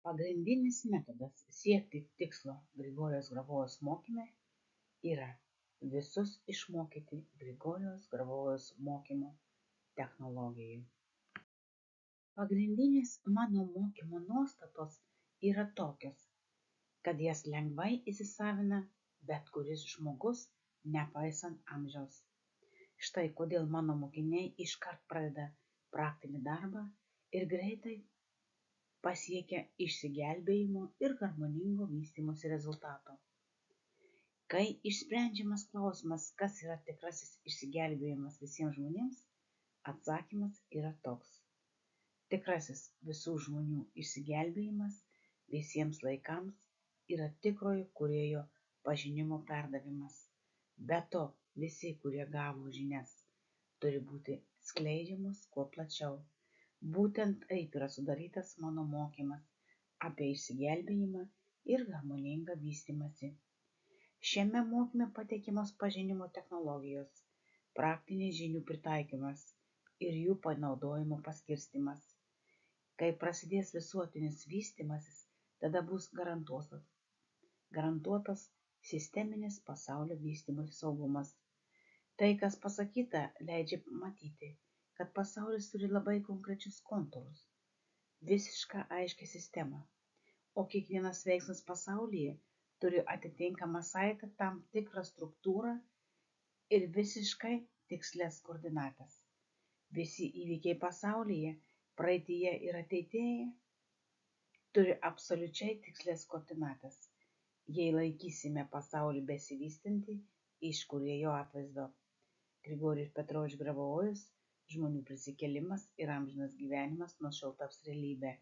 Pagrindinis metodas siekti tikslo Grigorijaus Grabojaus mokyme yra visus išmokyti Grigorijaus Grabojaus mokymo technologijų. Pagrindinės mano mokymo nuostatos yra tokios, kad jas lengvai įsisavina bet kuris žmogus, nepaisant amžiaus. Štai kodėl mano mokiniai iškart pradeda praktinį darbą ir greitai pasiekia išsigelbėjimo ir harmoningo vystymosi rezultato. Kai išsprendžiamas klausimas, kas yra tikrasis išsigelbėjimas visiems žmonėms, atsakymas yra toks. Tikrasis visų žmonių išsigelbėjimas visiems laikams yra tikrojo kūrėjo pažinimo perdavimas. Be to, visi, kurie gavo žinias, turi būti skleidžiamos kuo plačiau. Būtent taip yra sudarytas mano mokymas apie išsigelbėjimą ir harmoningą vystymąsi. Šiame mokyme pateikiamos pažinimo technologijos, praktinis žinių pritaikymas ir jų panaudojimo paskirstymas. Kai prasidės visuotinis vystymasis, tada bus garantuotas sisteminis pasaulio vystymosi saugumas. Tai, kas pasakyta, leidžia matyti, kad pasaulis turi labai konkrečius kontūrus, visišką aiškią sistemą, o kiekvienas veiksmas pasaulyje turi atitinkamą saitą, tam tikrą struktūrą ir visiškai tikslias koordinates. Visi įvykiai pasaulyje, praeityje ir ateityje turi absoliučiai tikslias koordinates, jei laikysime pasaulį besivystantį iš kūrėjo atvaizdo. Grigorijus Petrovičius Grabovojus, Žmonių prisikėlimas ir amžinas gyvenimas nuo šiol taps realybe.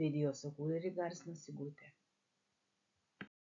Video sukūrė ir įgarsino Sigutė.